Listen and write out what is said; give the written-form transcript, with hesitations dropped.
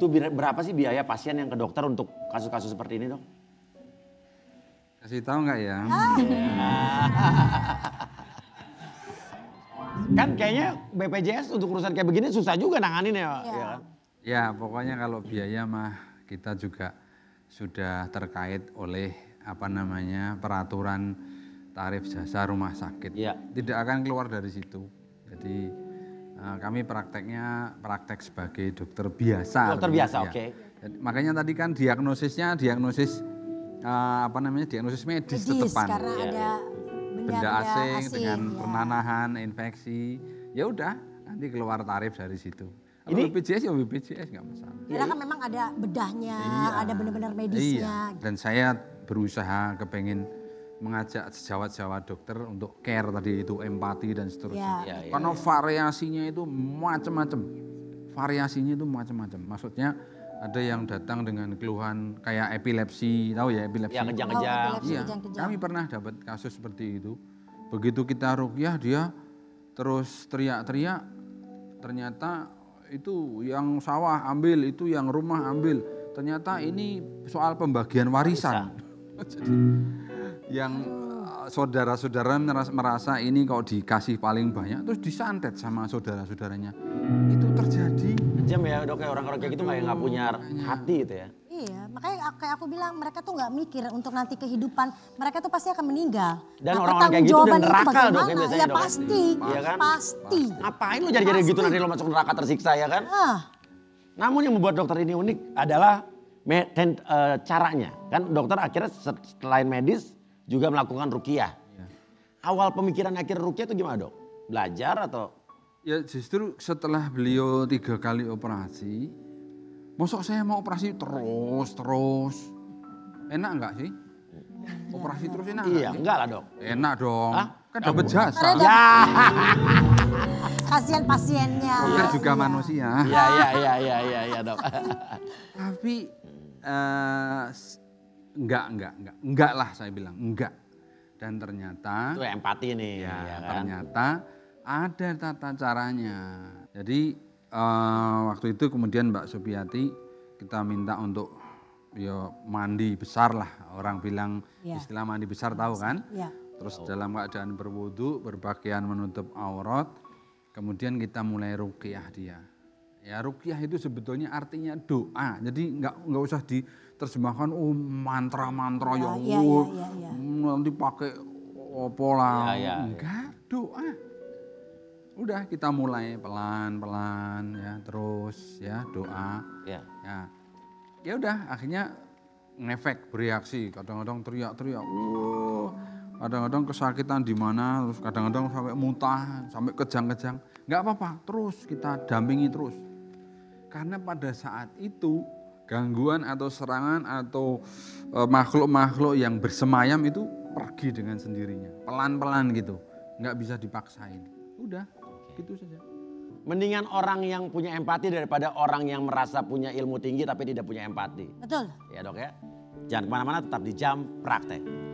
butuh berapa sih biaya pasien yang ke dokter untuk kasus-kasus seperti ini, Dok? Kasih tahu nggak ya? Kan kayaknya BPJS untuk urusan kayak begini susah juga nanganin ya, ya kan? Ya pokoknya kalau biaya mah kita juga sudah terkait oleh peraturan tarif jasa rumah sakit. Ya. Tidak akan keluar dari situ. Jadi kami prakteknya praktek sebagai dokter biasa. Dokter biasa, ya. oke. Makanya tadi kan diagnosis medis tetepan. Karena ada benda asing dengan penanahan, infeksi. Ya udah, nanti keluar tarif dari situ. Kalau BPJS ya BPJS nggak masalah. Karena kan memang ada bedahnya, ada benar-benar medisnya. Iya. Dan saya berusaha kepengen mengajak sejawat-sejawat dokter untuk care tadi itu, empati dan seterusnya. Karena variasinya itu macam-macam. Maksudnya ada yang datang dengan keluhan kayak epilepsi, tahu ya epilepsi? Ya, kejang-kejang. Iya, kami pernah dapat kasus seperti itu. Begitu kita ruqyah dia terus teriak-teriak, ternyata itu yang sawah ambil, itu yang rumah ambil. Ternyata ini soal pembagian warisan. Jadi yang saudara-saudara merasa ini kok dikasih paling banyak terus disantet sama saudara-saudaranya. Itu terjadi. Kejam ya, Dok, kayak orang-orang kayak gitu nggak punya hati gitu ya. Iya, makanya kayak aku bilang mereka tuh nggak mikir untuk nanti kehidupan, mereka tuh pasti akan meninggal. Dan orang-orang kayak gitu udah neraka, Dok, ya biasanya, ya Dok. pasti, Iya kan? pasti. Ngapain lu jadi gitu nanti lo masuk neraka tersiksa ya kan? Namun yang membuat dokter ini unik adalah caranya. Kan dokter akhirnya selain medis juga melakukan ruqyah. Awal pemikiran akhir ruqyah itu gimana, Dok? Belajar atau? Ya justru setelah beliau 3 kali operasi, mosok saya mau operasi terus. Enak enggak sih? Operasi terus enak enggak? Iya, enggak lah, Dok. Enak dong. Kan dapat jasa. Ya. Kasihan pasiennya. Dokter juga manusia. Iya, Dok. Tapi enggak lah saya bilang, enggak. Dan ternyata itu empati nih. Ya kan? ternyata ada tata caranya. Jadi waktu itu kemudian Mbak Supiati kita minta untuk mandi besar lah. Orang bilang istilah mandi besar tahu kan? Terus dalam keadaan berwudu, berpakaian menutup aurat. Kemudian kita mulai ruqyah dia. Ya ruqyah itu sebetulnya artinya doa. Jadi nggak usah diterjemahkan mantra-mantra nanti pakai pola. Enggak, doa. Udah kita mulai pelan-pelan ya, terus ya doa. Ya udah akhirnya ngefek, bereaksi. Kadang-kadang teriak-teriak. Kadang-kadang kesakitan di mana, terus kadang-kadang sampai muntah, sampai kejang-kejang. Enggak apa-apa, terus kita dampingi terus. Karena pada saat itu gangguan atau serangan atau makhluk-makhluk yang bersemayam itu pergi dengan sendirinya. Pelan-pelan gitu, nggak bisa dipaksain. Udah, gitu saja. Mendingan orang yang punya empati daripada orang yang merasa punya ilmu tinggi tapi tidak punya empati. Betul. Ya, Dok ya. Jangan kemana-mana, tetap di Jam Praktek.